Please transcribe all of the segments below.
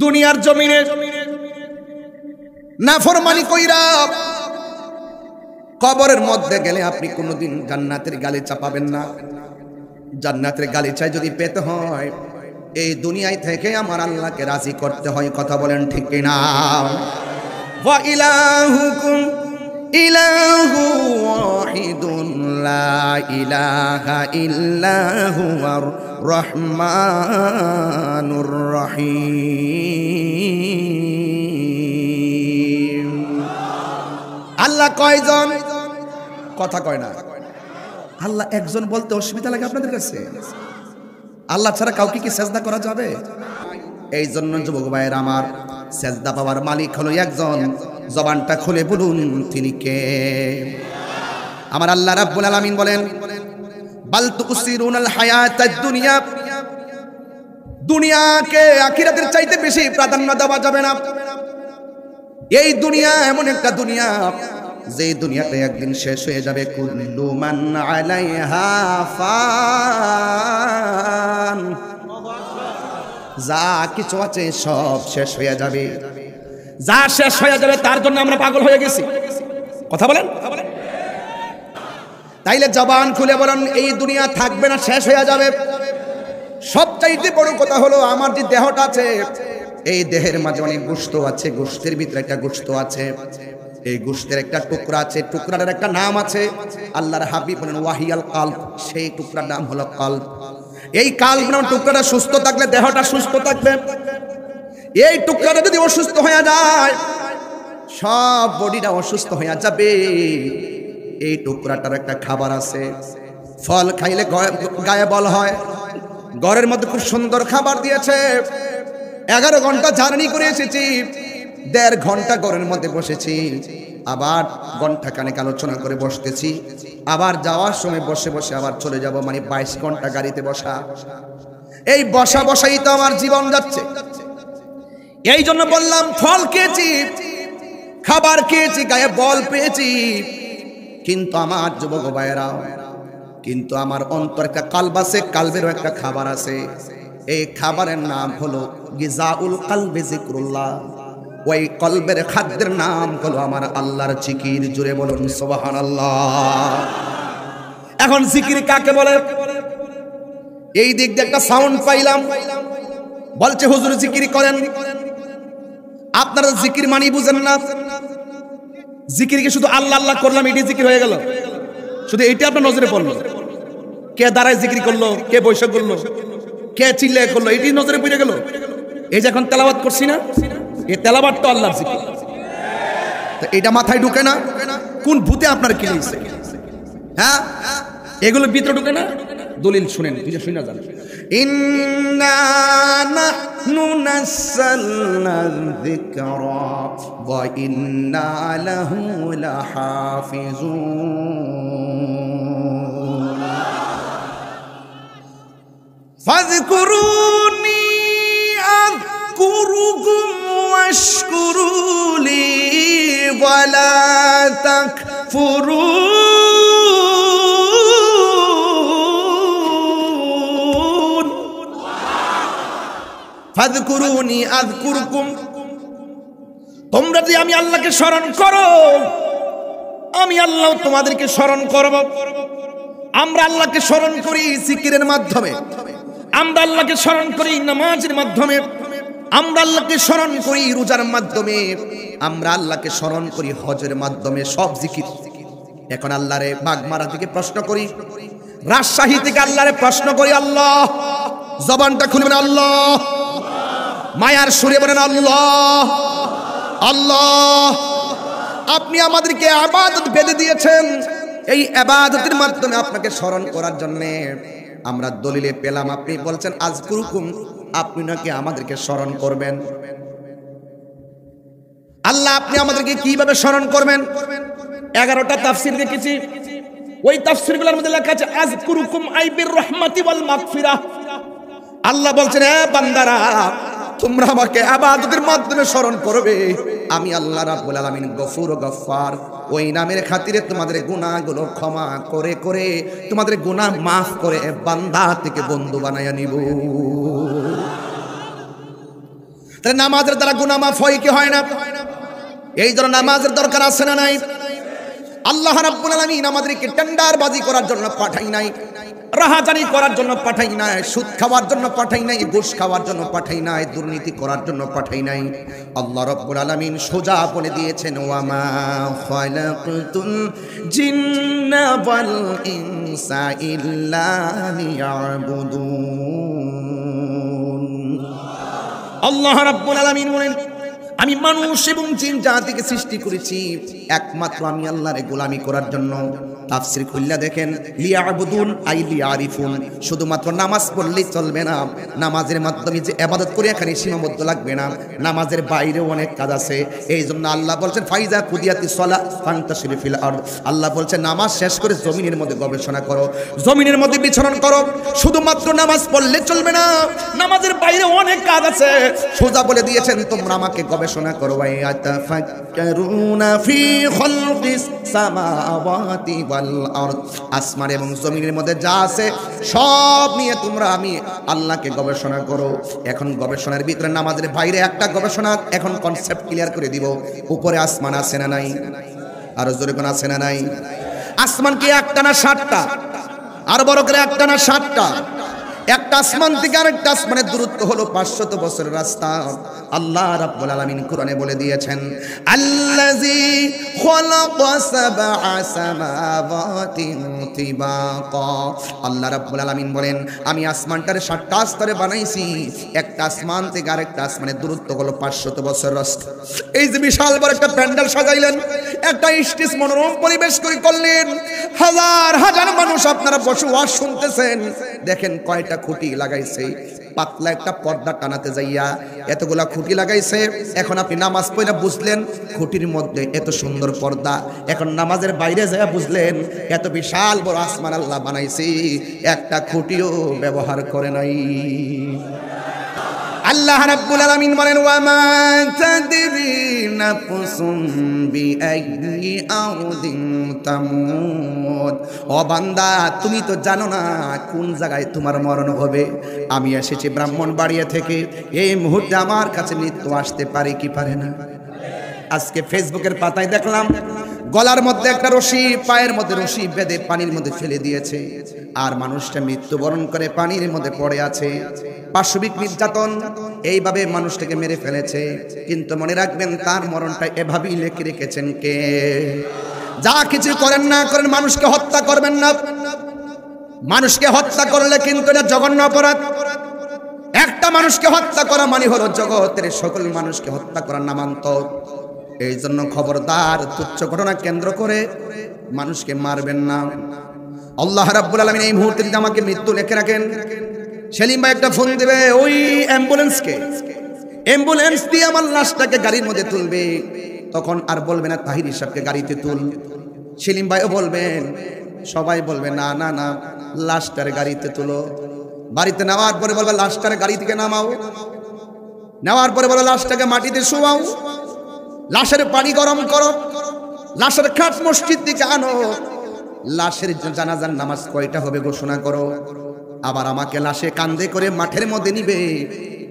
দুনিয়ার জমিনে নাফরমানি কইরা কবরের মধ্যে গেলে আপনি কোনোদিন জান্নাতের গালিচা পাবেন না। জান্নাতের গালিচা যদি পেতে হয় এই দুনিয়ায় থেকে আমার আল্লাহকে রাজি করতে হয়। কথা বলেন ঠিক কিনা? ওয়া ইলাহুকুম ইলাহু ওয়াহিদুন লা ইলাহা ইল্লা হুয়ার রহমানুর রহিম। আল্লাহ কয়জন? কথা কয় না। আল্লাহ একজন বলতে অসুবিধা লাগে আপনাদের কাছে? আল্লাহ ছাড়া কাউকে কি সেজদা করা যাবে? এই জন্য যুবক ভাইয়ের আমার, সেজদা পাওয়ার মালিক হলো একজন। জবানটা খুলে বলুন তিনি কে? আমার আল্লাহ রাব্বুল আলামিন বলেন, বাল তুসিরুনাল হায়াতাদ দুনিয়া, দুনিয়াকে আখিরাতের চাইতে বেশি প্রাধান্য দেওয়া যাবে না। এই দুনিয়া এমন একটা দুনিয়া যে দুনিয়াটা একদিন শেষ হয়ে যাবে। কুল্লু মান আলাইহা ফান, যা কিছু আছে সব শেষ হয়ে যাবে। যা শেষ হয়ে যাবে তার জন্য আমরা পাগল হয়ে গেছি। কথা বলেন। তাইলে জবান খুলে বলেন এই দুনিয়া থাকবে না, শেষ হয়ে যাবে। সবচাইতে বড় কথা হলো আমার যে দেহটা আছে, এই দেহের মাঝে অনেক গোশত আছে। গোশতের ভিতরে একটা গোশত আছে, এই গোশতের একটা টুকরা আছে, টুকরাটার একটা নাম আছে। আল্লাহর হাবিব বলেন ওয়াহিয়াল কালব, সেই টুকরার নাম হলো কালব। এই কালব নাম টুকরাটা সুস্থ থাকলে দেহটা সুস্থ থাকবে। এই টুকরাটা যদি অসুস্থ হয়ে যায় সব বডিটা অসুস্থ হয়ে যাবে। এই টুকরাটার একটা খাবার আছে, ফল খাইলে গায়ে বল হয়। ঘরের মধ্যে খুব সুন্দর খাবার দিয়েছে। 11 ঘন্টা জার্নি করে এসেছি, 1.5 ঘন্টা ঘরের মধ্যে বসেছি, আবার ঘন্টা খানেক আলোচনা করে বসতেছি, আবার যাওয়ার সময় বসে বসে আবার চলে যাব। মানে 22 ঘন্টা গাড়িতে বসা। এই বসা বসাই তো আমার জীবন যাচ্ছে। এই জন্য বললাম ফল খেয়েছি, খাবার খেয়েছি, গায়ে বল পেয়েছি, কিন্তু আমার যুবক ভাইয়েরা, কিন্তু আমার অন্তর একটা কালব আছে, কালবেরও একটা খাবার আছে। এই খাবারের নাম হলো গিজাউল কালবি যিকরুল্লাহ। ওই কলবের খাদ্যের নাম হলো আমার আল্লাহর জিকির। জুড়ে বলুন সুবহানাল্লাহ। এখন জিকির কাকে বলে? এই দিক দিয়ে একটা সাউন্ড পাইলাম, বলছে হুজুর জিকির করেন। আপনারা জিকির মানি বুঝেন না। জিকিরকে শুধু আল্লাহ আল্লাহ করলাম এটি জিকির হয়ে গেল? শুধু এইটা আপনার নজরে পড়লো? কে দাঁড়ায় জিকির করলো, কে বৈশাখ করলো, কে চিল্লায় করলো, এটি নজরে পড়ে গেল? এই যে এখন তেলাওয়াত করছি না, এই তেলাওয়াত তো আল্লাহর জিকির। তো এটা মাথায় ঢুকে না? কোন ভূতে আপনার কি হইছে? হ্যাঁ, এগুলো ভিতরে ঢুকে না? দলিল শুনেন, তুই শুনে যান। ইন্না নাহনু নাযালনা যিকরা ওয়া ইন্না লাহু লাহাফিজুন। ফাযকুরুনি আযকুরুকুম ওয়াশকুরুলি ওয়া লা তাকফুরুন। ফাযকুরুনি আযকুরুকুম, তোমরা যে আমি আল্লাহকে স্মরণ করো, আমি আল্লাহ তোমাদেরকে স্মরণ করব। আমরা আল্লাহকে স্মরণ করি জিকিরের মাধ্যমে, আমরা আল্লাহকে স্মরণ করি নামাজের মাধ্যমে, আমরা আল্লাহকে স্মরণ করি রোজার মাধ্যমে, আমরা আল্লাহকে স্মরণ করি হজের মাধ্যমে। সব জিকির। এখন আল্লাহরে বাগমারা থেকে প্রশ্ন করি, রাজশাহী থেকে আল্লাহরে প্রশ্ন করি, আল্লাহ। জবানটা খুলে বলেন আল্লাহ, মায়ার সুরে বলেন আল্লাহ আল্লাহ। আপনি আমাদেরকে ইবাদত বেঁধে দিয়েছেন, এই ইবাদতের মাধ্যমে আপনাকে স্মরণ করার জন্য আমরা দলিলে পেলাম আপনি বলছেন আযকুরুকুম, আপনি নাকি আমাদেরকে স্মরণ করবেন। আল্লাহ আপনি আমাদেরকে কিভাবে স্মরণ করবেন? 11টা তাফসীর দেখেছি, ওই তাফসীরগুলোর মধ্যে লেখা আছে আযকুরুকুম আই বির রাহমাতি ওয়াল মাগফিরাহ। আল্লাহ বলছেন হে বান্দারা, তোমরা আমাকে ইবাদতের মাধ্যমে স্মরণ করবে। আমি আল্লাহ রাব্বুল আলামিন গফুর ও গফফার, ওই নামের খাতিরে তোমাদের গুনাহগুলো ক্ষমা করে করে, তোমাদের গুনাহ মাফ করে বান্দা থেকে বন্ধু বানায়া নিব। তাহলে নামাজের দ্বারা গুনাহ মাফ হয় কি হয় না? এই জন্য নামাজের দরকার আছে না নাই? আল্লাহ রাব্বুল আলামিন আমাদেরকে টেন্ডারবাজি করার জন্য পাঠাই নাই, রাহাজানি করার জন্য পাঠাই নাই, সুদ খাওয়ার জন্য পাঠাই নাই, ঘুষ খাওয়ার জন্য পাঠাই নাই, দুর্নীতি করার জন্য পাঠাই নাই। আল্লাহ রাব্বুল আলামিন সোজা বলে দিয়েছেন, ওয়া মা খালাকতুল জিন্না ওয়াল ইনসা ইল্লা লিয়াবুদুন। আল্লাহ রাব্বুল আলামিন বলেন, আমি মানুষ এবং জিন জাতিকে সৃষ্টি করেছি একমাত্র আমি আল্লাহর গোলামি করার জন্য। তাফসীর খুললে দেখেন, লিয়াবুদুন আই লিয়ারিফুন, শুধুমাত্র নামাজ পড়লেই চলবে না, নামাজের মাধ্যমে যে ইবাদত করে এখানে সীমাবদ্ধ লাগবে না, নামাজের বাইরেও অনেক কাজ আছে। এই জন্য আল্লাহ বলছেন, ফাইজা কুদিয়াতিস সালাহ ফান্তাশিরু ফিল আরদ। আল্লাহ বলছেন, নামাজ শেষ করে জমিনের মধ্যে গবেষণা করো, জমিনের মধ্যে বিচরণ করো। শুধুমাত্র নামাজ পড়লে চলবে না, নামাজের বাইরে অনেক কাজ আছে। সোজা বলে দিয়েছেন, তোমরা আমাকে গবেষণা করো। ওয়াতাফাক্কারুনা ফি খালকিস সামাওয়াতি ওয়াল আরদ, আসমান এবং জমিনের মধ্যে যা আছে সব নিয়ে তোমরা আমি আল্লাহকে গবেষণা করো। এখন গবেষণার ভিতরে নামাজের বাইরে একটা গবেষণা, এখন কনসেপ্ট ক্লিয়ার করে দিব। উপরে আসমান আছে না নাই? আর জোরে কোন আছে না নাই? আসমান কি একটা না 7টা? আর বড় করে একটা না 7টা? একটা আসমান থেকে আরেকটা আসমানের দূরত্ব হলো 500 বছরের রাস্তা। আল্লাহ রাব্বুল আলামিন কোরআনে বলে দিয়েছেন, আল্লাযী খালাকা সাবআ সামাওয়াতিন তিবাকা। আল্লাহ রাব্বুল আলামিন বলেন, আমি আসমানটারে 7টা স্তরে বানাইছি, একটা আসমান থেকে আরেকটা আসমানের দূরত্ব হলো 500 বছরের রাস্তা। এই যে বিশাল বড় একটা প্যান্ডেল সাজাইলেন, একটা স্টেজ মনোরম পরিবেশ করে করলেন, হাজার হাজার মানুষ আপনারা বসে ওয়াজ শুনতেছেন। দেখেন কয়টা খুঁটি লাগাইছে, পাতলা একটা পর্দা টানাতে যাইয়া এতগুলা খুঁটি লাগাইছে। এখন আপনি নামাজ পড়ে বুঝলেন খুঁটির মধ্যে এত সুন্দর পর্দা, এখন নামাজের বাইরে যাইয়া বুঝলেন এত বিশাল বড় আসমান আল্লাহ বানাইছে, একটা খুঁটিও ব্যবহার করে নাই। আল্লাহ রাব্বুল আলামিন বলেন, ওয়া মা তাদরি নাফসুম বিআইয়ি আরদিন তামুত। ও বান্দা, তুমি তো জানো না কোন জায়গায় তোমার মরণ হবে। আমি এসেছি ব্রাহ্মণবাড়িয়া থেকে, এই মুহূর্তে আমার কাছে মৃত্যু আসতে পারে কি পারে না? আজকে ফেসবুকের পাতায় দেখলাম গলার মধ্যে একটা রশি, পায়ের মধ্যে রশি বেঁধে পানির মধ্যে ফেলে দিয়েছে, আর মানুষটা মৃত্যুবরণ করে পানির মধ্যে পড়ে আছে। পাশবিক নির্যাতন, এইভাবে মানুষটাকে মেরে ফেলেছে। কিন্তু মনে রাখবেন, তার মরণটা এভাবেই লিখে রেখেছেন কে? যা কিছু করেন না করেন, মানুষকে হত্যা করবেন না। মানুষকে হত্যা করলে কিন্তু এটা জঘন্য অপরাধ। একটা মানুষকে হত্যা করা মানে হলো জগতের সকল মানুষকে হত্যা করার নামান্তর। এই জন্য খবরদার, তুচ্ছ ঘটনা কেন্দ্র করে মানুষকে মারবেন না। আল্লাহ রাব্বুল আলামিন এই মুহূর্তে যদি আমাকে মৃত্যু লিখে রাখেন, সেলিম ভাই একটা ফোন দিবে ওই অ্যাম্বুলেন্সকে, অ্যাম্বুলেন্স দিয়ে আমার লাশটাকে গাড়ির মধ্যে তুলবে। তখন আর বলবে না তাহির সাহেবকে গাড়িতে তুল, সেলিম ভাইও বলবেন, সবাই বলবে না না না, লাশটার গাড়িতে তুলো। বাড়িতে নেওয়ার পরে বলবে লাশটার গাড়ি থেকে নামাও, নেওয়ার পরে বলে লাশটাকে মাটিতে শোয়াও, লাশের পানি গরম করো, লাশের খাট মসজিদ থেকে আনো, লাশের জানাজার নামাজ কয়টা হবে ঘোষণা করো। আবার আমাকে লাশে কান্দে করে মাঠের মধ্যে নিবে,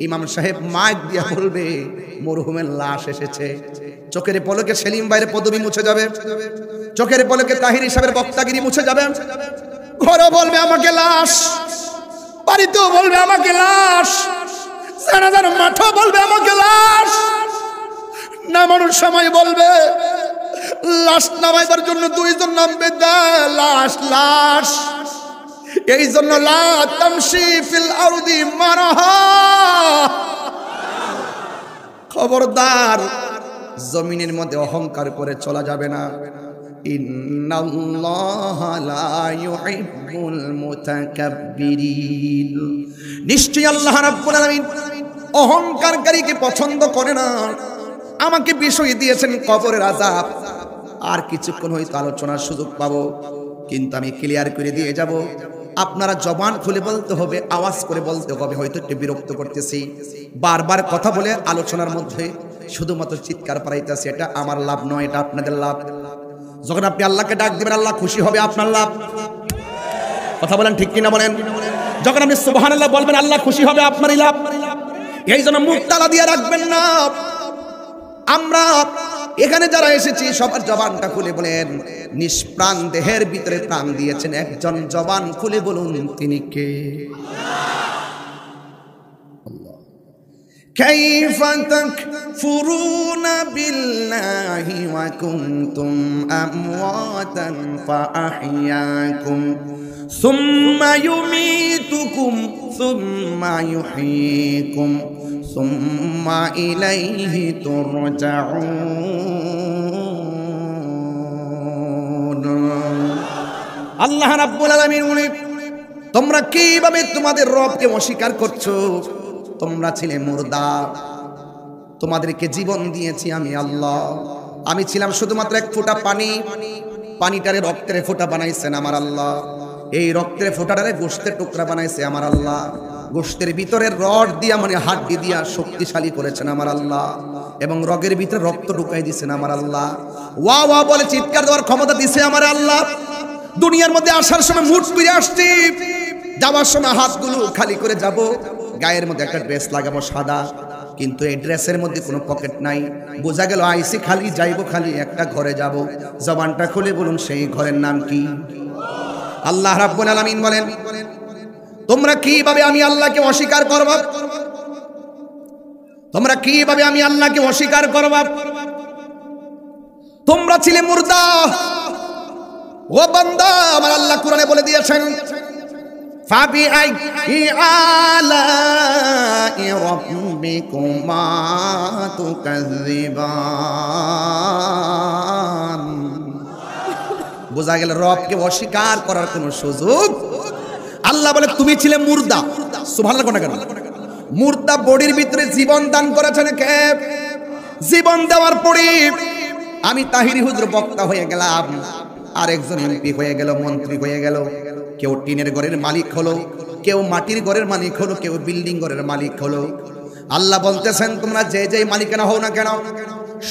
ইমাম সাহেব মাইক দিয়া বলবে মরহুমের লাশ এসেছে। চোখের পলকে সেলিম ভাইয়ের পদবি মুছে যাবে, চোখের পলকে তাহির সাহেবের বক্তাগিরি মুছে যাবে। ঘরে বলবে আমাকে লাশ, বাড়িতেও বলবে আমাকে লাশ, জানাজার মাঠও বলবে আমাকে লাশ। নামানোর সময় বলবে লাশ নামাইবার জন্য 2 জন নামবে, লাশ লাশ। এই জন্য লা তামশি ফিল আরদি মারাহা, খবরদার জমিনের মধ্যে অহংকার করে চলা যাবে না। ইন্নাল্লাহা লা ইউহিব্বুল মুতাকাব্বিরিন, নিশ্চয়ই আল্লাহ রাব্বুল আলামিন অহংকারকারীকে পছন্দ করে না। আমাকে বিষয় দিয়েছেন কবরের আযাব, আর কিছুক্ষণ হয়তো আলোচনার সুযোগ পাবো, কিন্তু আমি ক্লিয়ার করে দিয়ে যাব। আপনারা জবান খুলে বলতে হবে, আওয়াজ করে বলতে হবে। হয়তো একটু বিরক্ত করতেছি, বারবার কথা বলে আলোচনার মধ্যে শুধুমাত্র চিৎকার পাড়াইতেছি, এটা আমার লাভ নয়, এটা আপনাদের লাভ। যখন আপনি আল্লাহকে ডাক দিবেন, আল্লাহ খুশি হবে, আপনার লাভ। কথা বলেন ঠিক কিনা বলেন? যখন আপনি সুবহানাল্লাহ বলবেন, আল্লাহ খুশি হবে, আপনারই লাভ। এই জন্য মুখ তালা দিয়ে রাখবেন না। আমরা এখানে যারা এসেছি সবার জবানটা খুলে বলেন, নিষ্প্রাণ দেহের ভিতরে প্রাণ দিয়েছেন একজন, জবান খুলে বলুন তিনি কে? কাইফা তাকফুরুনা বিল্লাহি ওয়া কুনতুম আমওয়াতান ফাআহইয়াকুম সুম্মা ইউমীতুকুম সুম্মা ইউহয়ীকুম সুম্মা ইলাইহি তুরজাউন। আল্লাহ রাব্বুল আলামিন বলেন, তোমরা কিভাবে তোমাদের রবকে অস্বীকার করছো? তোমরা ছিলে মুর্দা, তোমাদেরকে জীবন দিয়েছি আমি আল্লাহ। আমি ছিলাম শুধুমাত্র এক ফোঁটা পানি, পানিটারে রক্তের ফোঁটা বানাইছেন আমার আল্লাহ। এই রক্তের ফোঁটাটারে গোশতের টুকরা বানাইছে আমার আল্লাহ। গোশতের ভিতরের রড দিয়া মানে হাড্ডি দিয়া শক্তিশালী করেছেন আমার আল্লাহ, এবং রগের ভিতরে রক্ত ঢুকাই দিয়েছেন আমার আল্লাহ। ওয়া ওয়া বলে চিৎকার দেওয়ার ক্ষমতা দিছে আমার আল্লাহ। দুনিয়ার মধ্যে আসার সময় মুঠ করে আসছি, যাওয়ার সময় হাতগুলো খালি করে যাব। গায়ের মধ্যে একটা ড্রেস লাগাবো সাদা, কিন্তু এই ড্রেসের মধ্যে কোনো পকেট নাই। বোঝা গেল আইসি খালি, যাইবো খালি, একটা ঘরে যাব। জবানটা খুলে বলুন সেই ঘরের নাম কি? আল্লাহ রাব্বুল আলামিন বলেন, তোমরা কিভাবে আমি আল্লাহকে অস্বীকার করবা? তোমরা কিভাবে আমি আল্লাহকে অস্বীকার করবা? তোমরা ছিলে মুর্দা। ও বান্দা, আমার আল্লাহ কোরআনে বলে দিয়েছেন, ফাবিআইয়ি আলাই রাব্বিকুমা তুকাযযিবান। বোঝা গেল রবকে অস্বীকার করার কোনো সুযোগ। আল্লাহ বলে তুমি ছিলে মুর্দা। সুবহানাল্লাহ কোন কেন? মুর্দা বডির ভিতরে জীবন দান করেছেন কে? জীবন দেওয়ার পরে আমি তাহিরি হুজুর বক্তা হয়ে গেলাম, আর একজন এমপি হয়ে গেল, মন্ত্রী হয়ে গেল, কেউ টিনের ঘরের মালিক হলো, কেউ মাটির ঘরের মালিক হলো, কেউ বিল্ডিং ঘরের মালিক হলো। আল্লাহ বলতেছেন তোমরা যে যে মালিকানা হও না কেন,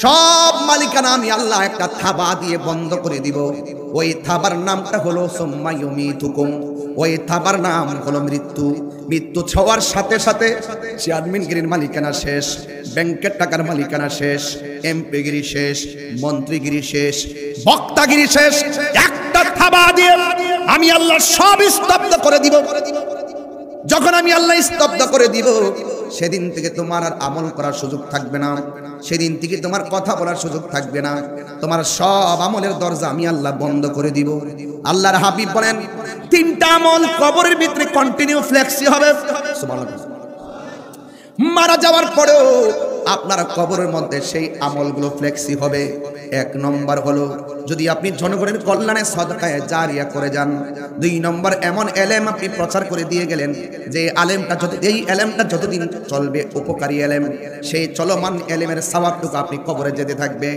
সব মালিকানা আমি আল্লাহ একটা থাবা দিয়ে বন্ধ করে দিব। ওই থাবার নামটা হলো সুম্মা ইউমীতুকুম। ওই থাবার নাম হলো মৃত্যু। মৃত্যু ছোঁয়ার সাথে সাথে চেয়ারম্যানগিরির মালিকানা শেষ, ব্যাংকের টাকার মালিকানা শেষ, এমপিগিরি শেষ, মন্ত্রীগিরি শেষ, বক্তাগিরি শেষ। একটা থাবা দিয়ে আমি আল্লাহ সব স্তব্ধ করে দিব। যখন আমি আল্লাহ স্তব্ধ করে দিব, সেদিন থেকে তোমার আর আমল করার সুযোগ থাকবে না, সেদিন থেকে তোমার কথা বলার সুযোগ থাকবে না, তোমার সব আমলের দরজা আমি আল্লাহ বন্ধ করে দিব। আল্লাহর হাবিব বলেন, তিনটা আমল কবরের ভিতরে কন্টিনিউ ফ্লেক্সি হবে। সুবহানাল্লাহ। মারা যাওয়ার পরেও আপনার কবরের মধ্যে সেই আমলগুলো ফ্লেক্সি হবে। এক নম্বর হলো যদি আপনি জনগণের কল্যাণে সদকায়ে জারিয়া করে যান। দুই নম্বর এমন এলেম আপনি প্রচার করে দিয়ে গেলেন যে এই এলেমটা যতদিন চলবে উপকারী এলেম, সেই চলমান এলেমের সওয়াবটুকু আপনি কবরে যেতে থাকবে।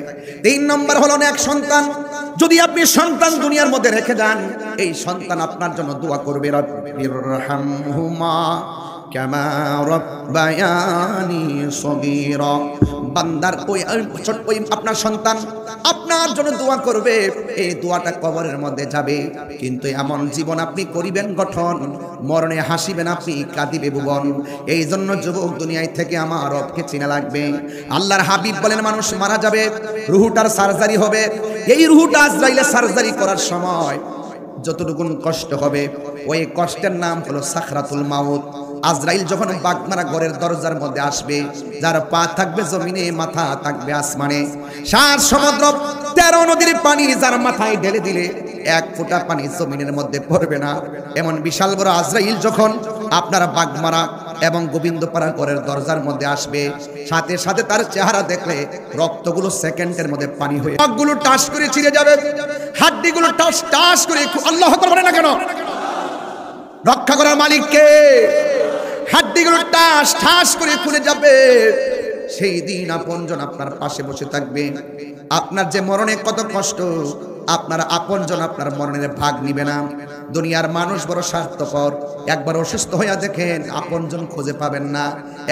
তিন নম্বর হলো এক সন্তান, যদি আপনি সন্তান দুনিয়ার মধ্যে রেখে যান, এই সন্তান আপনার জন্য দোয়া করবে, রব্বিরহামহুমা কামা রাব্বায়ানি সগীরা। বান্দার ওই আপনার সন্তান আপনার জন্য দোয়া করবে, এই দোয়াটা কবরের মধ্যে যাবে। কিন্তু এমন জীবন আপনি করিবেন গঠন, মরণে হাসিবেন আপনি, কাঁদিবে ভুবন। এই জন্য যুবক দুনিয়ায় থেকে আমার রবকে চিনা লাগবে। আল্লাহর হাবিব বলেন, মানুষ মারা যাবে, রুহুটার সার্জারি হবে। এই রুহুটা আজরাইলে সার্জারি করার সময় যতটুকুন কষ্ট হবে, ওই কষ্টের নাম হলো সাকরাতুল মাউত। আজরাইল যখন বাগমারা ঘরের দরজার মধ্যে আসবে, যার পা থাকবে জমিনে, মাথা থাকবে আসমানে, 7 সমুদ্র 13 নদীর পানি যার মাথায় ঢেলে দিলে 1 ফোঁটা পানি জমিনের মধ্যে পড়বে না। এমন বিশাল বড় আজরাইল যখন আপনার বাগমারা এবং গোবিন্দপাড়া ঘরের দরজার মধ্যে আসবে, সাথে সাথে তার চেহারা দেখলে রক্তগুলো সেকেন্ডের মধ্যে পানি হয়ে রক্তগুলো টাস করে ছিঁড়ে যাবে, হাড্ডিগুলো টাস টাস করে। আল্লাহু আকবার বলে না কেন? রক্ষা করার মালিক কে? হাড্ডিগুলো টাস ঠাস করে খুলে যাবে। সেই দিন আপনজন আপনার পাশে বসে থাকবে। আপনার যে মরণে কত কষ্ট, আপনার আপনজন আপনার মরণের ভাগ নিবে না। দুনিয়ার মানুষ বড় স্বার্থপর। একবার অসুস্থ হইয়া দেখেন আপনজন খুঁজে পাবেন না,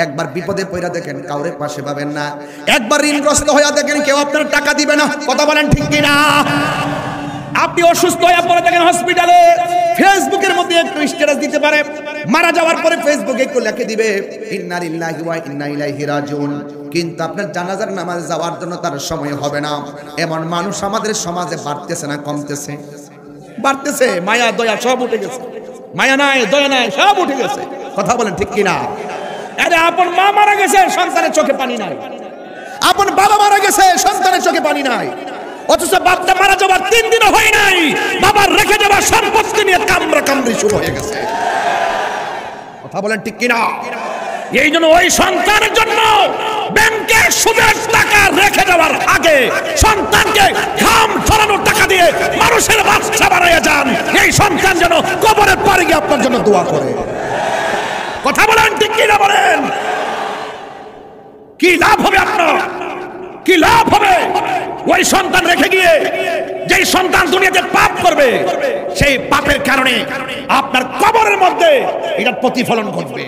একবার বিপদে পড়া দেখেন কাউরে পাশে পাবেন না, একবার ঋণগ্রস্ত হইয়া দেখেন কেউ আপনার টাকা দিবে না। কথা বলেন ঠিক কিনা? আপনি অসুস্থ হয়ে পড়ে থাকেন হসপিটালে, ফেসবুকের মধ্যে একটু স্ট্যাটাস দিতে পারে, মারা যাওয়ার পরে ফেসবুকে একটু লিখে দিবে ইন্না লিল্লাহি ওয়া ইন্না ইলাইহি রাজিউন, কিন্তু আপনার জানাজার নামাজ যাওয়ার জন্য তার সময় হবে না। এমন মানুষ আমাদের সমাজে বাড়তেছে না কমতেছে? বাড়তেছে। মায়া দয়া সব উঠে গেছে, মায়া নাই দয়া নাই সব উঠে গেছে। কথা বলেন ঠিক কিনা? আরে আপন মা মারা গেছে, সন্তানের চোখে পানি নাই। আপন বাবা মারা গেছে, সন্তানের চোখে পানি নাই। অথচ বাপটা মারা যাবার 3 দিনও হয় নাই, বাবার রেখে যাওয়া সম্পত্তি নিয়ে কামড়া কামড়ি শুরু হয়ে গেছে। কথা বলেন ঠিক কিনা? এই জন্য ওই সন্তানের জন্য ব্যাংকের সুদের টাকা রেখে যাওয়ার আগে সন্তানকে ঘাম ঝরানোর টাকা দিয়ে মানুষের বাচ্চা বানাইয়া যান, এই সন্তান যেন কবরের পরে গিয়ে আপনার জন্য দোয়া করে। কথা বলেন ঠিক কিনা? বলেন কি লাভ হবে আপনার? কি লাভ হবে ওই সন্তান রেখে গিয়ে? যেই সন্তান দুনিয়াতে পাপ করবে, সেই পাপের কারণে আপনার কবরের মধ্যে এটার প্রতিফলন ঘটবে।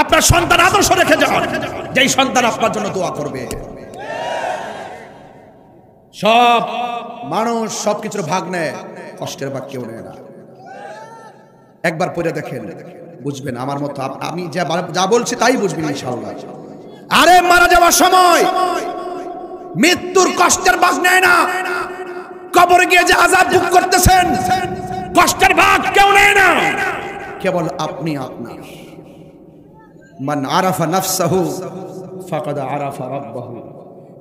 আপনার সন্তান আদর্শ রেখে যান, যেই সন্তান আপনার জন্য দোয়া করবে। সব মানুষ সবকিছুর ভাগ নেয়, কষ্টের ভাগ কেউ নেয় না। একবার পড়ে দেখেন, বুঝবেন। আমার মতো আমি যা বলছি তাই বুঝবেন ইনশাআল্লাহ। আরে মারা যাওয়ার সময় মৃত্যুর কষ্টের ভাগ নেয় না। কবরে গিয়ে যে আযাব ভোগ করতেছেন, কষ্টের ভাগ কেউ নেয় না, কেবল আপনি আপনার। মান আরাফা নাফসাহু ফাকাদ আরাফা রাব্বাহু,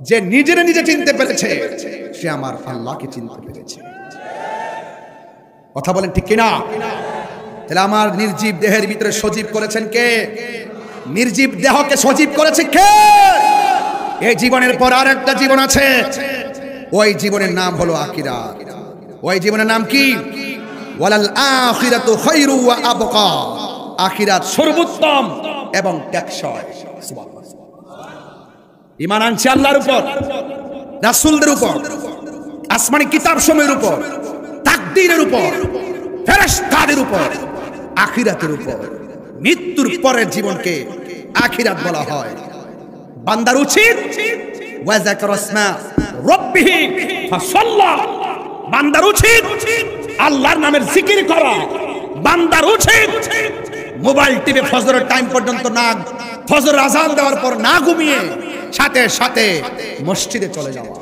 যে নিজেরে নিজে চিনতে পেরেছে সে আমার আল্লাহকে চিনতে পেরেছে। কথা বলেন ঠিক কিনা? তাহলে আমার নির্জীব দেহের ভিতরে সজীব করেছেন কে? নির্জীব দেহকে সজীব করেছে কে? এই জীবনের পর আর একটা জীবন আছে, ওই জীবনের নাম হলো আখিরাত। ওই জীবনের নাম কি? ওয়ালাল আখিরাতু খায়রু ওয়া আবকা, আখিরাত সর্বোত্তম এবং টেকসই। সুবহানাল্লাহ। ঈমান আনছে আল্লাহর উপর, রাসূলদের উপর, আসমানি কিতাব সমূহের উপর, তাকদীরের উপর, ফেরেশতাদের উপর, আখিরাতের উপর। মৃত্যুর পরের জীবনকে আখিরাত বলা হয়। বান্দার উচিত ওয়া যাকারা ইসমা রাব্বিহি ফাসাল্লা, বান্দার উচিত আল্লাহর নামের জিকির করা। বান্দার উচিত মোবাইল টিপে ফজরের টাইম পর্যন্ত না, ফজর আজান দেওয়ার পর না ঘুমিয়ে সাথে সাথে মসজিদে চলে যাওয়া।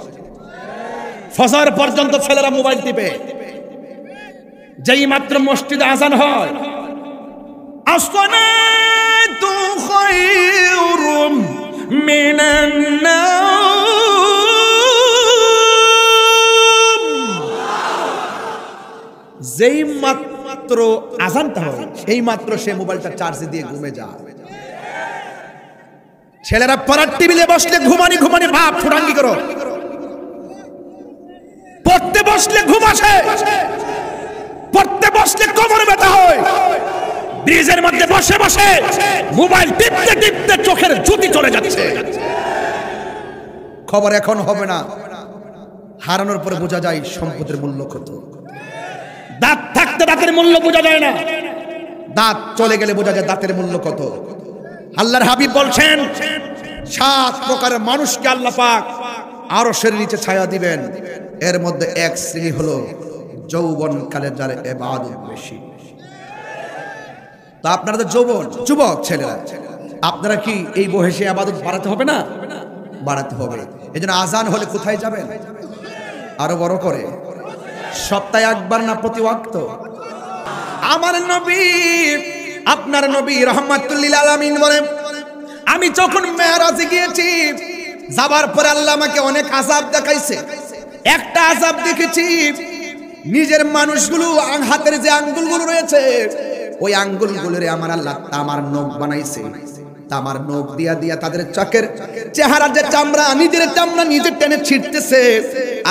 ফজর পর্যন্ত ছেলেরা মোবাইল টিপে, যেই মাত্র মসজিদে আজান হয়, আসসালাতু খায়রুম মিনান নাওম, যেই মাত্র আজানটা হয় এই মাত্র সে মোবাইলটা চার্জে দিয়ে ঘুমে যায়। ছেলেরা পড়ার টেবিলে বসলে ঘুমানি ঘুমানি ভাব ফুটাঙ্গি করো, পড়তে বসলে ঘুম আসে, পড়তে বসলে কোমরে ব্যথা হয়, ব্রিজের মধ্যে বসে বসে মোবাইল টিপতে টিপতে চোখের জ্যোতি চলে যাচ্ছে। খবর এখন হবে না, হারানোর পরে বোঝা যায় সম্পদের মূল্য কত। দাঁত থাকতে দাঁতের মূল্য বোঝা যায় না, দাঁত চলে গেলে বোঝা যায় দাঁতের মূল্য কত। আল্লাহর হাবিব বলছেন 7 প্রকারের মানুষকে আল্লাহ পাক আরশের নিচে ছায়া দিবেন, এর মধ্যে এক শ্রেণী হলো যৌবনকালে যার ইবাদত বেশি। তা আপনারা তো যুবক ছেলেরা, আপনারা কি এই বয়সে ইবাদত বাড়াতে হবে না? বাড়াতে হবে। এজন্য আজান হলে কোথায় যাবেন? আরো বড় করে, সপ্তাহে একবার না প্রতি ওয়াক্ত? আমার নবী, আপনার নবী রাহমাতুল লিল আলামিন বলেন, আমি যখন মেরাজে গিয়েছি, যাবার পরে আল্লাহ আমাকে অনেক আযাব দেখাইছে। একটা আযাব দেখেছি, নিজের মানুষগুলো হাতের যে আঙ্গুলগুলো রয়েছে, ওই আঙ্গুলগুলোরে আমার আল্লাহ তামার নখ বানাইছে। তামার নখ দিয়া দিয়া তাদের চোখের চেহারার যে চামড়া, নিজের চামড়া নিজে টেনে ছিটতেছে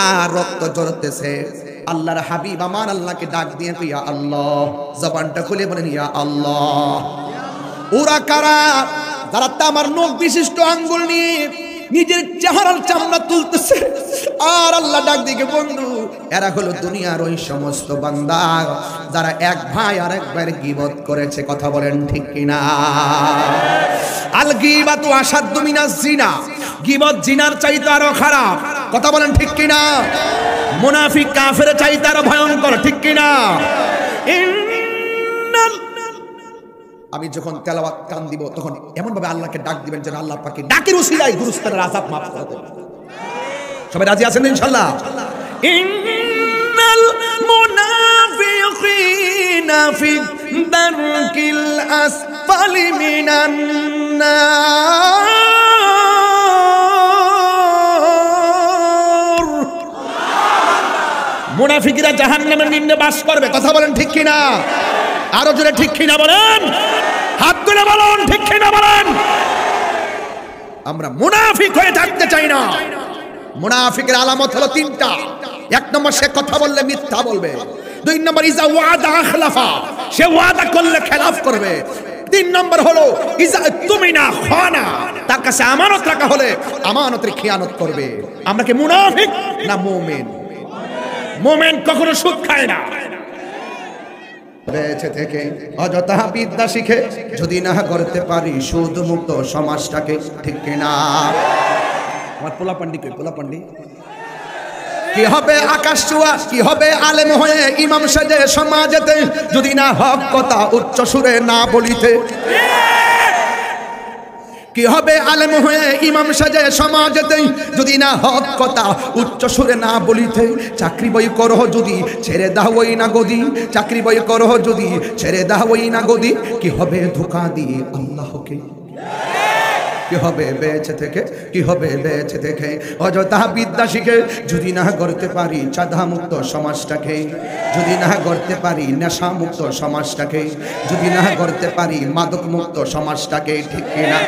আর রক্ত ঝরতেছে। আল্লাহর হাবিব আমার আল্লাহকে ডাক দিয়ে ইয়া আল্লাহ, জবানটা খুলে বলেন ইয়া আল্লাহ। ওরা কারা? যারা তামার নখ বিশিষ্ট আঙ্গুল নিয়ে নিজের চেহারার চামড়া তুলতেছে। আর আল্লাহ ডাক দিকে, বন্ধু এরা হলো দুনিয়ার ওই সমস্ত বান্দা যারা এক ভাই আর এক ভাইয়ের গীবত করেছে। কথা বলেন ঠিক কিনা? আল গীবাতু আশাদ্দু মিনাজ জিনা, গীবত জিনার চাইতে আরো খারাপ। কথা বলেন ঠিক কিনা? মুনাফিক কাফের চাইতে আরো ভয়ঙ্কর, ঠিক কিনা? আমি যখন তেলাওয়াত কান দিব তখন এমন ভাবে আল্লাহকে ডাক দিবেন যেন আল্লাহ পাকে ডাকের উসিলায় গুরুস্থানের আযাব মাফ করে দেন। সবাই রাজি আছেন ইনশাআল্লাহ? ইন্নাল মুনাফিকিনা ফি দারকিল আসফালি মিনান নার। মুনাফিকরা জাহান্নামের নিম্নে বাস করবে। কথা বলেন ঠিক কিনা? আরো জোরে ঠিক কিনা বলেন, হাত তুলে বলেন ঠিক কিনা বলেন। আমরা মুনাফিক হয়ে থাকতে চাই না। মুনাফিকের আলামত হলো তিনটা। এক নম্বর, সে কথা বললে মিথ্যা বলবে। দুই নম্বর, ইজা ওয়াদা আখলাফা, সে ওয়াদা করলে খেলাফ করবে। তিন নম্বর হলো ইজা তুমিনা খানা, তার কাছে আমানত রাখা হলে আমানতের খেয়ানত করবে। আমরা কি মুনাফিক না মুমিন? মুমিন কখনো সুদ খায় না। বেঁচে থেকে অযথা বিদ্যা শিখে যদি না করতে পারি সুদ মুক্ত সমাজটাকে, ঠিক কিনা? আমার পোলা পান্ডি কই? পোলা পান্ডি কি হবে আকাশ চুয়া, কি হবে আলেম হয়ে ইমাম সাজে সমাজেতে যদি না হক কথা উচ্চ সুরে না বলিতে? কি হবে আলেম হয়ে ইমাম সাজে সমাজেতে যদি না হক কথা উচ্চ সুরে না বলিতে? চাকরি বই করো যদি ছেড়ে দাওই না গদি, চাকরি বই করো যদি ছেড়ে দাওই না গদি, কি হবে ধোঁকা দিয়ে আল্লাহকে? কি হবে বেঁচে থেকে, কি হবে বেঁচে থেকে অযথা বিদ্যা শিখে যদি না করতে পারি চাঁদা মুক্ত সমাজটাকে, যদি না করতে পারি নেশা মুক্ত সমাজটাকে, যদি না করতে পারি মাদক মুক্ত সমাজটাকে, ঠিক কিনা?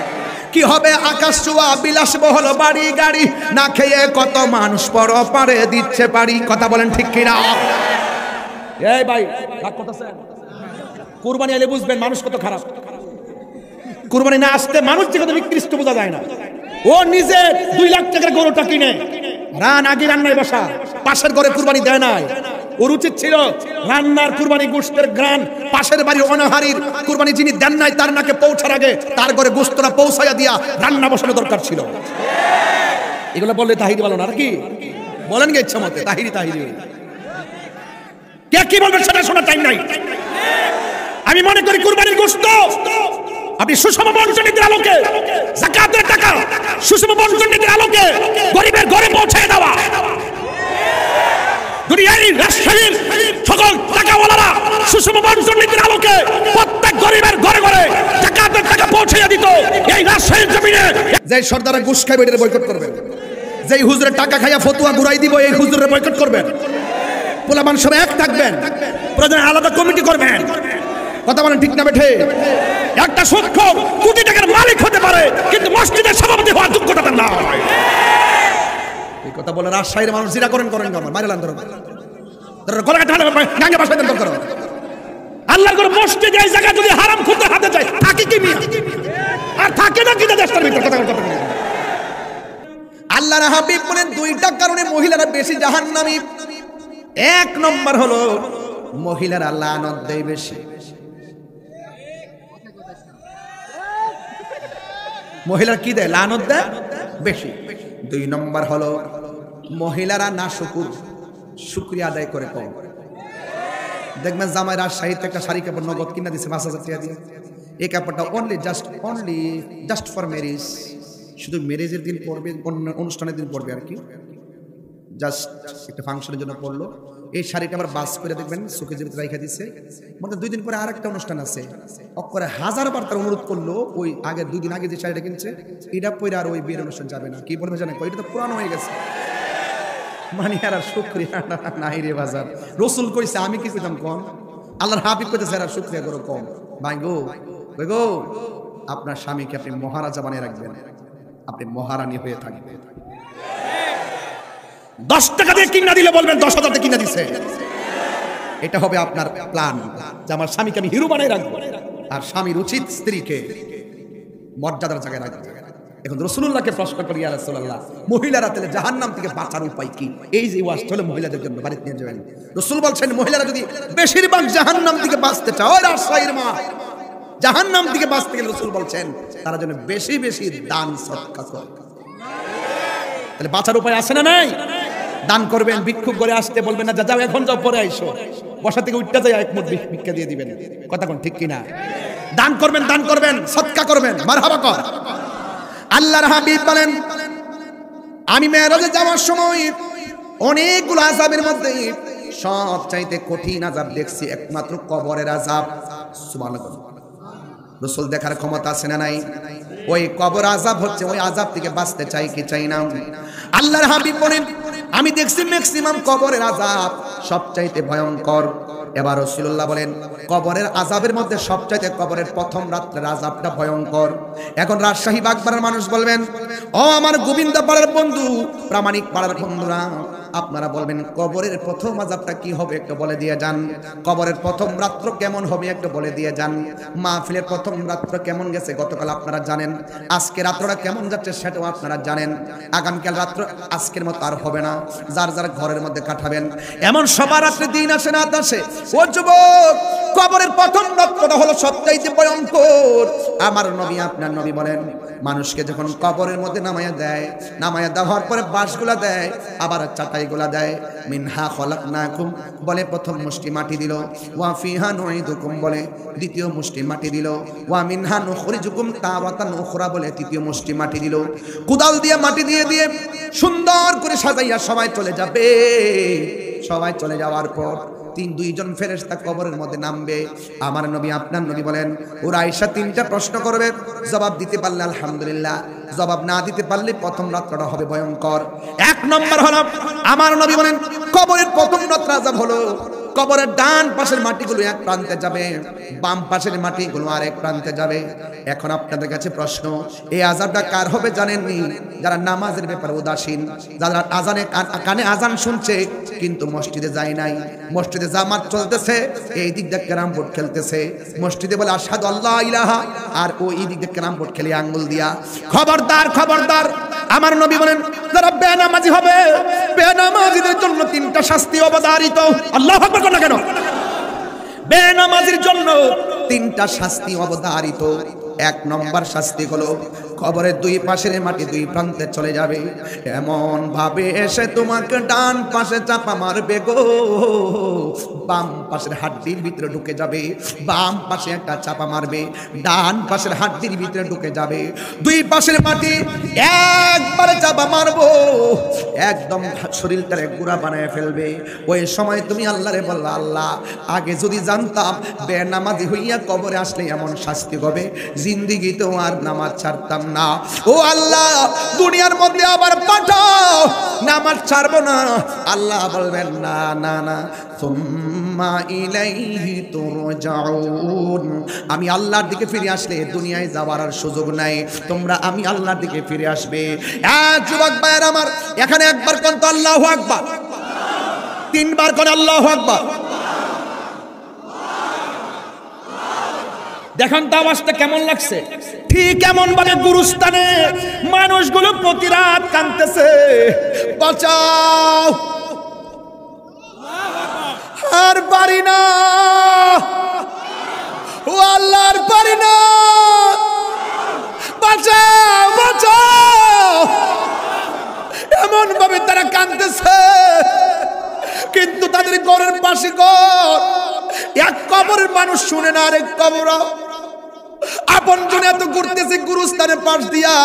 কি হবে আকাশ ছোঁয়া বিলাসবহুল বাড়ি গাড়ি, না খেয়ে কত মানুষ পর পারে দিচ্ছে পারি। কথা বলেন ঠিক কিনা? এই ভাই রাগ করতেছেন? কুরবানি এলে বুঝবেন মানুষ কত খারাপ। কুরবানি না আসতে মানুষ যে কত নিকৃষ্ট বোঝা যায় না। ও নিজে 2 লাখ টাকার গরুটা কিনে আগে রান্নায় বসা, পাশের ঘরে কুরবানি দেয় নাই। ওর উচিত ছিল রান্নার কুরবানি গোশতের গ্রান পাশের বাড়ির অনাহারির কুরবানি যিনি দেন নাই তার নাকে পৌঁছার আগে তার ঘরে গোশতটা পৌঁছাইয়া দিয়া রান্না বসানো দরকার ছিল। এগুলো বললে তাহিরি বলো না, আর কি বলেন গে ইচ্ছা মতে তাহিরি তাহিরি। কে কি বলবেন সেটা শোনার টাইম নাই। আমি মনে করি কুরবানির গোশত আপনি সুষম বন্টন নীতির আলোকে, যাকাতের টাকা সুষম বন্টন নীতির আলোকে গরিবের ঘরে পৌঁছে দেওয়া। যদি এই রাষ্ট্রের সকল টাকাওয়ালারা সুষম বন্টন নীতির আলোকে প্রত্যেক গরিবের ঘরে ঘরে যাকাতের টাকা পৌঁছে দিত, এই রাষ্ট্রের জমিনে যে সর্দারা ঘুষ খাইবে এটার বয়কট করবেন, যেই হুজুরের টাকা খাইয়া ফতুয়া ঘুরাই দিব এই হুজুরের বয়কট করবেন। পোলাপান সবাই এক থাকবেন, প্রয়োজনে আলাদা কমিটি করবেন। কথা বলেন ঠিক না বেঠে? একটা শিক্ষক কোটি টাকার মালিক হতে পারে কিন্তু মসজিদের সভাপতি হওয়ার যোগ্যতা তার নাই। এই কথা বলে রাজশাহীর মানুষ জিরা করেন করেন আমার মাইরালান ধরো ধরো গলা কাটা গাঙ্গে বাসায় দেন করো। আল্লাহর ঘর মসজিদে এই জায়গা যদি হারাম খুঁজতে হাতে যায় থাকে কি মিয়া? আর থাকে না কি দেশটার ভিতর? কথা কথা আল্লাহর হাবিব বলেন 2টা কারণে মহিলারা বেশি জাহান্নামী। 1 নম্বর হলো মহিলারা লানত দেয় বেশি। মহিলারা কি দেয়? লানত দেয় বেশি। 2 নম্বর হলো মহিলারা না শুকরিয়া আদায় করে কম। দেখবেন জামাই রাজশাহীতে একটা শাড়ি কাপড় নগদ কিনা দিচ্ছে 5,000 টাকা দিয়ে। এই কাপড়টা অনলি জাস্ট ফর ম্যারেজ, শুধু ম্যারেজের দিন পরবে, অনুষ্ঠানের দিন পরবে আর কি, জাস্ট একটা ফাংশনের জন্য পরলো। এই শাড়িটা আবার বাস করে দেখবেন চোখে জীবিত রাইখা দিচ্ছে। মধ্যে 2 দিন পরে আর একটা অনুষ্ঠান আছে, অক্ষরে 1000বার তার অনুরোধ করলো ওই আগে 2 দিন আগে যে শাড়িটা কিনছে এটা পরে আর ওই বিয়ের অনুষ্ঠান যাবে না। কি বলবে জানেন? এটা তো পুরানো হয়ে গেছে। মানে আর শুকরিয়া নাই রে বাজার। রসুল কইছে, আমি কি কইতাম কম? আল্লাহর হাবিব কইতেছে আর শুকরিয়া করো কম। ভাই গো আপনার স্বামীকে আপনি মহারাজা বানিয়ে রাখবেন, আপনি মহারানী হয়ে থাকবেন। 10 টাকা দিয়ে কিনা দিলে বলবেন 10,000 টাকা কিনা দিছে। এটা হবে আপনার প্ল্যান যে আমার স্বামীকে আমি হিরো বানাই রাখবো। আর স্বামীর উচিত স্ত্রীকে মর্যাদার জায়গায় রাখতে। এখন রাসূলুল্লাহকে প্রশ্ন করি, ইয়া রাসূলুল্লাহ মহিলারা তাহলে জাহান্নাম থেকে বাঁচার উপায় কি? এই যে ওয়াজ হলো মহিলাদের জন্য, বাড়িতে নিয়ে যাবেন। রাসূল বলছেন মহিলারা যদি বেশিরভাগ জাহান্নাম থেকে বাঁচতে চায়, ওই রাজশাহীর মা জাহান্নাম থেকে বাঁচতে গেলে রাসূল বলছেন তারা যেন বেশি বেশি দান সদকা করে। তাহলে বাঁচার উপায় আছে না নাই? দান করবেন, ভিক্ষুক করে আসতে বলবেন না, যাও এখন যাও, পরে আইসো, বসা থেকে উঠতে যাই এক মুঠ ভিক্ষা দিয়ে দিবেন। কথা কোন ঠিক কিনা? দান করবেন, দান করবেন, সদকা করবেন। মারহাবা কর। আল্লাহর হাবিব বলেন, আমি মেরাজে যাওয়ার সময় অনেকগুলো আযাবের মধ্যে সবচাইতে কঠিন আযাব দেখছি একমাত্র কবরের আযাব। সুবহানাল্লাহ। রাসূল দেখার ক্ষমতা আছে না নাই? ওই কবর আযাব হচ্ছে, ওই আযাব থেকে বাঁচতে চাই কি চাই না? আল্লাহর হাবিব বলেন, আমি দেখছি ম্যাক্সিমাম কবরের আযাব সবচাইতে ভয়ঙ্কর। এবার রাসূলুল্লাহ বলেন, কবরের আযাবের মধ্যে সবচাইতে কবরের প্রথম রাত্রের আযাবটা ভয়ঙ্কর। এখন রাজশাহী বাগবাড়ার মানুষ বলবেন, ও আমার গোবিন্দ পাড়ার বন্ধু, প্রামাণিক পাড়ার বন্ধুরা, আপনারা বলবেন কবরের প্রথম আযাবটা কি হবে একটু বলে দিয়ে যান। কবরের প্রথম রাত্র কেমন হবে একটু বলে দিয়ে যান। মাহফিলের প্রথম রাত্র কেমন গেছে গতকাল আপনারা জানেন, আজকে রাত্রটা কেমন যাচ্ছে সেটাও আপনারা জানেন। আগামীকাল রাত্র আজকের মতো আর হবে না, যার যার ঘরের মধ্যে কাটাবেন। এমন সবার রাত্রে দিন আসে না আসে। ও যুবক, কবরের প্রথম রাত্রটা হলো সবচাইতে ভয়ঙ্কর। আমার নবী, আপনার নবী বলেন, মানুষকে যখন কবরের মধ্যে নামায়া দেয়, নামায়া দেওয়ার পরে বাঁশগুলা দেয়, আবার চাটাইগুলা দেয়। মিনহা খলাকনাকুম বলে প্রথম মুষ্টি মাটি দিল, ওয়া ফিহা নুঈদুকুম বলে দ্বিতীয় মুষ্টি মাটি দিল, ওয়া মিনহা নুখরিজুকুম তারাতান উখরা বলে তৃতীয় মুষ্টি মাটি দিল। কুদাল দিয়ে মাটি দিয়ে দিয়ে সুন্দর করে সাজাইয়া সবাই চলে যাবে। সবাই চলে যাওয়ার পর দুইজন ফেরেশতা কবরের মধ্যে নামবে। আমার নবী, আপনার নবী বলেন, ওরা আয়েশা তিনটা প্রশ্ন করবে, জবাব দিতে পারলে আলহামদুলিল্লাহ, জবাব না দিতে পারলে প্রথম রাতটা হবে ভয়ঙ্কর। এক নম্বর হলো, আমার নবী বলেন, কবরের প্রথম রাত আযাব হলো কবরের ডান পাশের মাটিগুলো এক প্রান্তে যাবে, বাম পাশের মাটিগুলো আরেক প্রান্তে যাবে। এখন আপনাদের কাছে প্রশ্ন, এই আযাবটা কার হবে জানেননি? যারা নামাজের ব্যাপারে উদাসীন, যারা আজানে কানে আজান শুনছে কিন্তু মসজিদে যায় নাই, মসজিদে জামাত চলতেছে, এই দিক দিয়ে ক্যারাম বোর্ড খেলতেছে, মসজিদে বলে আশহাদু আল্লা ইলাহা, আর ও এই দিক দিয়ে ক্যারাম বোর্ড খেলে আঙ্গুল দিয়া। খবরদার, খবরদার। আমার নবী বলেন, যারা বেনামাজি হবে, বেনামাজিদের জন্য তিনটা শাস্তি অবধারিত। আল্লাহু আকবার না কেন? বেনামাজির জন্য তিনটা শাস্তি অবধারিত। এক নম্বর শাস্তি হলো কবরের দুই পাশের মাটি দুই প্রান্তে চলে যাবে, এমন ভাবে এসে তোমাকে ডান পাশে চাপা মারবে গো, বাম পাশের হাড্ডির ভিতরে ঢুকে যাবে। বাম পাশে একটা চাপা মারবে, ডান পাশের হাড্ডির ভিতরে ঢুকে যাবে। দুই পাশের মাটি একবারে চাপা মারবো, একদম শরীরটারে গুঁড়া বানায় ফেলবে। ওই সময় তুমি আল্লাহরে বললা, আল্লাহ, আগে যদি জানতাম বেনামাজি হইয়া কবরে আসলে এমন শাস্তি হবে, জিন্দেগিতেও আর নামাজ ছাড়তাম না। ও আল্লাহ, দুনিয়ার মধ্যে আবার পাঠাও, নামাজ ছাড়বো না। আল্লাহ বলবেন, না না না, সুম্মা ইলাইহি তুরজাউন। আমি আল্লাহর দিকে ফিরে আসলে দুনিয়ায় যাওয়ার আর সুযোগ নাই, তোমরা আমি আল্লাহর দিকে ফিরে আসবে। যুবক ভাইয়ের আমার, এখানে একবার কোন তো আল্লাহু আকবার, তিনবার কোন আল্লাহু আকবার। দেখেন তো আওয়াজটা কেমন লাগছে? ঠিক এমন ভাবে গুরুস্থানে মানুষগুলো প্রতি রাত কাঁদতেছে, বাঁচাও, আর পারি না, ও আল্লাহর পারি না, বাঁচাও, বাঁচাও। এমন ভাবে তারা কাঁদতেছে, কিন্তু তাদের ঘরের পাশে ঘর, এক কবরের মানুষ শুনে না, আরেক কবর আপন জনে এত ঘুরতেছে গুরুস্থানের পাশ দিয়া,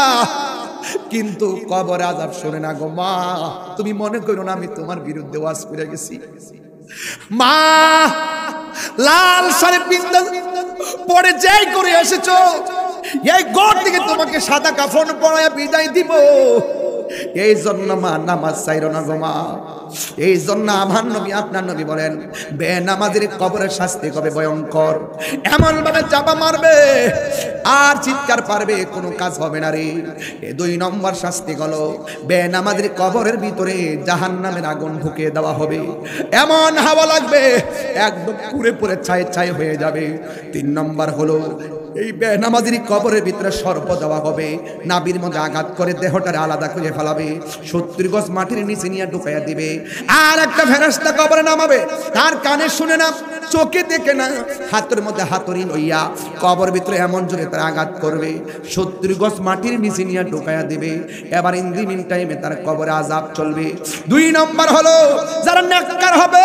কিন্তু কবর আযাব শুনে না গো মা। তুমি মনে করো না আমি তোমার বিরুদ্ধে ওয়াজ করে গেছি। মা, লাল শাড়ি পিন্দা পরে যাই করে এসেছো, এই ঘর থেকে তোমাকে সাদা কাফন পরায়া বিদায় দিব। এই জন্য মা নামাজ ছাইরো না গো মা। এই জন্য আমার নবী, আপনার নবী বলেন, বেনামাজির কবরের শাস্তি হবে ভয়ঙ্কর। এমন ভাবে চাপা মারবে আর চিৎকার পারবে, কোনো কাজ হবে না রে। দুই নম্বর শাস্তি হলো বেনামাজির কবরের ভিতরে জাহান্নামের আগুন ঢুকিয়ে দেওয়া হবে, এমন হাওয়া লাগবে একদম পুরে পুরে ছাই ছাই হয়ে যাবে। তিন নম্বর হলো এই বেনামাজির কবরের ভিতরে সর্প দেওয়া হবে, নাভির মধ্যে আঘাত করে দেহটারে আলাদা করে ফেলাবে, 70 গজ মাটির নিচে নিয়ে ঢুকাইয়া দিবে। আর একটা ফেরেশতা কবরে নামাবে, তার কানে শুনে না, চোখে দেখে না, হাতের মধ্যে হাতুড়ি লইয়া কবর ভিতরে এমন জোরে তার আঘাত করবে, 70 গজ মাটির নিচে নিয়ে ঢুকাইয়া দিবে। এবার ইন দি মিন টাইমে তার কবরে আযাব চলবে। 2 নম্বর হলো যারা নেককার হবে,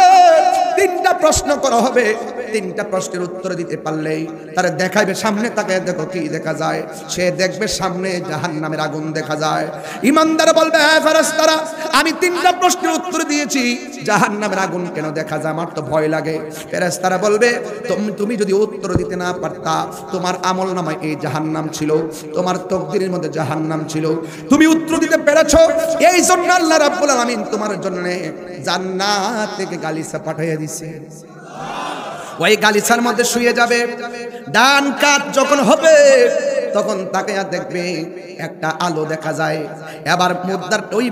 3টা প্রশ্ন করা হবে, 3টা প্রশ্নের উত্তর দিতে পারলেই তারা দেখাইবে, সামনে তাকায় দেখো কি দেখা যায়, সে দেখবে সামনে জাহান্নামের আগুন দেখা যায়। ইমানদার বলবে, হ্যাঁ ফেরেশতারা, আমি 3টা প্রশ্নের উত্তর দিয়েছি, জাহান্নামের আগুন কেন দেখা যায়, আমার তো ভয় লাগে। ফেরেশতারা বলবে, তুমি যদি উত্তর দিতে না পারতা, তোমার আমলনামায় এই জাহান্নাম ছিল, তোমার তকদিরের মধ্যে জাহান্নাম ছিল, তুমি উত্তর দিতে পেরেছো, এই জন্য আল্লাহ রাব্বুল আলামিন তোমার জন্য জান্নাত থেকে গালিচা পাঠিয়ে দিয়েছে। ওই গালিচার মধ্যে শুয়ে যাবে, ডান কাত যখন হবে তখন তাকে আর দেখবে একটা আলো দেখা যায়। এবার মুদ্দার ওই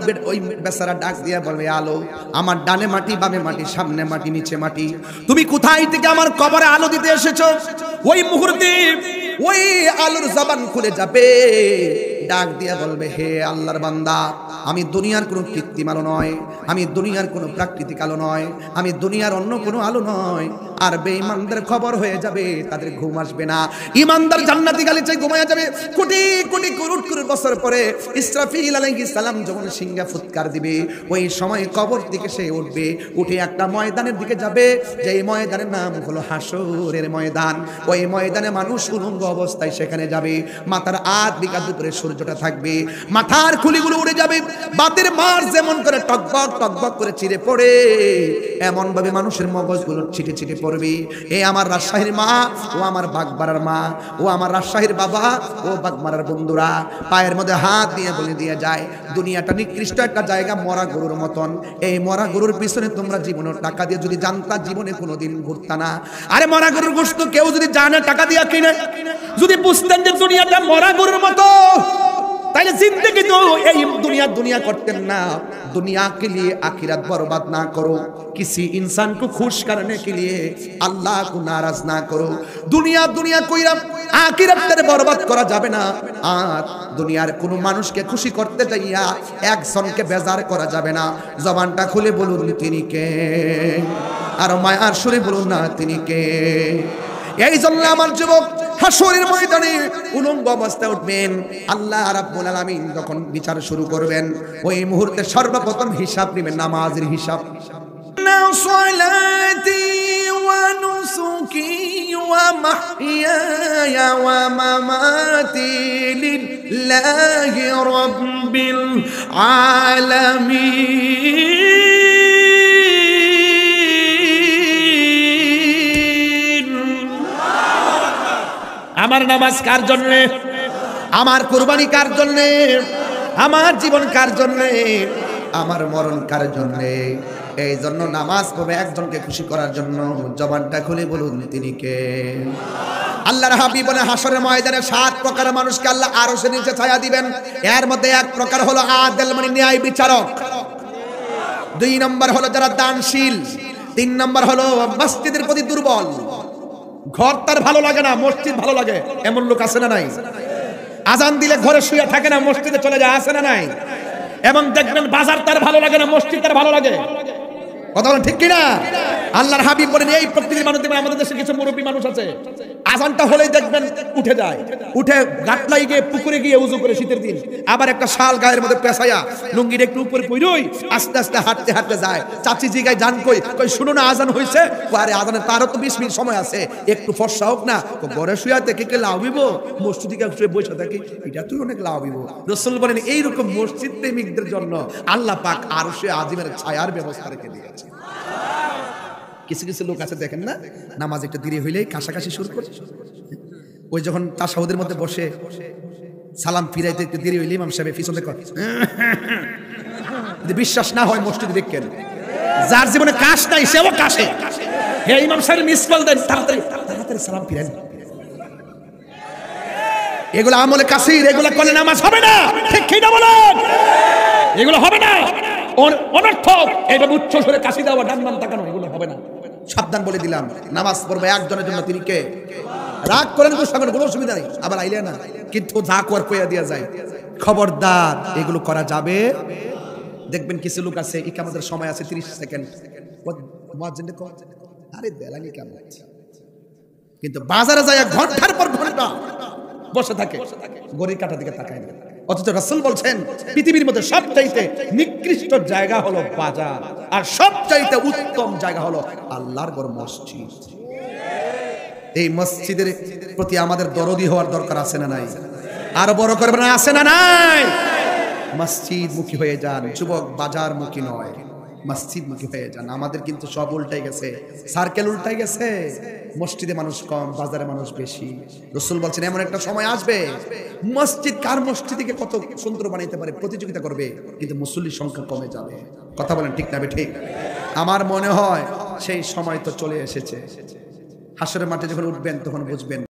বেচারা ডাক দিয়ে বলবে, আলো, আমার ডানে মাটি, বামে মাটি, সামনে মাটি, নিচে মাটি, তুমি কোথায় থেকে আমার কবরে আলো দিতে এসেছো? ওই মুহূর্তে ওই আলোর জবান খুলে যাবে, ডাক দিয়া বলবে, হে আল্লাহর বান্দা, আমি দুনিয়ার কোনো কৃত্রিম আলো নয়, আমি দুনিয়ার কোনো প্রাকৃতিক আলো নয়, আমি দুনিয়ার অন্য কোনো আলো নয়। আর বেঈমানদের খবর হয়ে যাবে, তাদের ঘুম আসবে না। ইমানদার জান্নাতি গালিচায় ঘুমায়া যাবে। কোটি কোটি করোড় করোড় বছর পরে ইসরাফিল আলাইহিস সালাম যখন সিংহা ফুৎকার দিবে, ওই সময় কবর থেকে সে উঠবে, উঠে একটা ময়দানের দিকে যাবে, যে ময়দানের নাম হলো হাসরের ময়দান। ওই ময়দানে মানুষ উলঙ্গ অবস্থায় সেখানে যাবে, মাথার আধ দিকা দুপুরে সূর্যটা থাকবে, মাথার খুলিগুলো উড়ে যাবে, বাতের মার যেমন করে টকবক টকবক করে চিরে পড়ে, এমন ভাবে মানুষের মগজগুলো ছিটে ছিটে পড়বে। এ আমার রাজশাহীর মা, ও আমার বাগমারার মা, ও আমার রাজশাহীর বাবা, ও বাগমারার বন্ধুরা, পায়ের মধ্যে হাত দিয়ে বলে দিয়ে যায়, দুনিয়াটা নিকৃষ্ট একটা জায়গা, মরা গরুর মতন। এই মরা গরুর পিছনে তোমরা জীবনে টাকা দিয়ে যদি জানতা, জীবনে কোনোদিন ঘুরতা না। আরে মরা গরুর গোশত কেউ যদি জানে টাকা দিয়ে কিনে, যদি বুঝতেন যে দুনিয়াটা মরা গরুর মতো, তাইলে जिंदगी तो এই दुनिया करतें ना। दुनिया के लिए आखिरत बर्बाद ना करो, किसी इंसान को खुश करने के लिए अल्लाह को नाराज ना करो। दुनिया কইরা आखिरत तेरे बर्बाद करा जाबे ना। আর দুনিয়ার কোন মানুষকে খুশি করতে যাইয়া একজনকে বেজার করা যাবে না। জবানটা খুলে বলুন তিনি কে, আর মায়ার সুরে বলুন না তিনি কে। এই জন্য আমার যুবক হাসরের ময়দানে উলঙ্গ অবস্থায় উঠবেন, আল্লাহ রাব্বুল আলামিন যখন বিচার শুরু করবেন, ওই মুহূর্তে সর্বপ্রথম হিসাব নেবেন, নামাজের হিসাব। সালাতি ওয়া নুসুকি ওয়া মাহইয়ায়া ওয়া মামাতি লিল্লাহি রাব্বিল আলামিন। আমার নামাজ কার জন্য, আমার কুরবানি কার জন্য, আমার জীবন কার জন্য, আমার মরণ কার জন্য? এই জন্য নামাজ পড়বে একজনকে খুশি করার জন্য। জবানটা খুলে বলুন তিনি কে। আল্লাহর হাবিব বলেন, হাসরের ময়দানে 7 প্রকার মানুষকে আল্লাহ আরশের নিচে ছায়া দিবেন। এর মধ্যে এক প্রকার হলো আদেল, মানে ন্যায় বিচারক। 2 নম্বর হলো যারা দানশীল। 3 নম্বর হলো মসজিদের প্রতি দুর্বল। ঘর তার ভালো লাগে না, মসজিদ ভালো লাগে, এমন লোক আছে না নাই? আজান দিলে ঘরে শুয়ে থাকে না, মসজিদে চলে যায়, আছে না নাই? এবং দেখবেন বাজার তার ভালো লাগে না, মসজিদ তার ভালো লাগে। কথা বলেন ঠিক কিনা? আল্লাহর হাবিব বলেন, এই প্রকৃতির মানুষ, আমাদের দেশে কিছু মুরব্বী মানুষ আছে, আজানটা হলেই দেখবেন উঠে যায়, উঠে গাটলাই গিয়ে পুকুরে গিয়ে উজু করে শীতের দিন, আবার একটা শাল গায়ের মধ্যে পেঁচাইয়া লুঙ্গির একটু উপরে পইরই আস্তে আস্তে হাঁটতে হাঁটতে যায়। চাচি জিগায় জান কই, কই শুনো না আজান হইছে। আরে আজানের তারও তো 20 মিনিট সময় আছে, একটু ফর্সা হোক না। ঘরে শুয়ে থেকে কে লাভ হইব, মসজিদে শুয়ে বসে থাকি, এটা তুই অনেক লাভ হইব। রাসূল বলেন, এইরকম মসজিদ প্রেমিকদের জন্য আল্লাহ পাক আরশে আজিমের ছায়ার ব্যবস্থা রেখে দিয়েছে। কিছু কিছু লোক আছে দেখেন না, নামাজ একটু দেরি হইলেই কাশাকাশি শুরু করে। ওই যখন তাশাহুদের মধ্যে বসে সালাম ফিরাইতে একটু দেরি হইলে ইমাম সাহেব পিছনে কয়, যদি বিশ্বাস না হয় মসজিদে দেখেন, যার জীবনে কাশ নাই সেও কাশে। হে ইমাম সাহেব মিস কল দেন, তাড়াতাড়ি তাড়াতাড়ি সালাম ফিরান। এগুলো আমলে কাসির, এগুলো করলে নামাজ হবে না। ঠিক কি না বলেন? এগুলো হবে না, অনর্থক। এইভাবে উচ্চ স্বরে কাশি দেওয়া, ডান বাম তাকানো, এগুলো হবে না। সাবধান বলে দিলাম, নামাজ পড়বে একজনের জন্য, তিনি কে? রাগ করেন তো সঙ্গে কোনো অসুবিধা নেই, আবার আইলে না কিন্তু যা কর কইয়া দিয়া যায়। খবরদার এগুলো করা যাবে। দেখবেন কিছু লোক আছে ইকামতের সময় আছে 30 সেকেন্ড, মুয়াজ্জিন কো আরে দেলানি কেমন, কিন্তু বাজারে যায় ঘন্টার পর ঘন্টা বসে থাকে, ঘড়ির কাঁটার দিকে তাকায় না। অথচ রাসূল বলছেন পৃথিবীর মধ্যে সবচাইতে নিকৃষ্ট জায়গা হলো বাজার, আর সবচাইতে উত্তম জায়গা হলো আল্লাহর ঘর মসজিদ। এই মসজিদের প্রতি আমাদের দরদি হওয়ার দরকার আছে না নাই? আরো বড় করবেন আছে না নাই? মসজিদ মুখী হয়ে যান যুবক, বাজার মুখী নয়, মসজিদ মুখী হয়ে যান। আমাদের কিন্তু সব উল্টাই গেছে, সার্কেল উল্টাই গেছে। মসজিদে মানুষ কম, বাজারে মানুষ বেশি। রাসূল বলছেন এমন একটা সময় আসবে মসজিদ কার মসজিদকে কত সুন্দর বানাইতে পারে প্রতিযোগিতা করবে, কিন্তু মুসল্লির সংখ্যা কমে যাবে। কথা বলেন ঠিক না ঠিক? আমার মনে হয় সেই সময় তো চলে এসেছে। হাসরের মাঠে যখন উঠবেন তখন বুঝবেন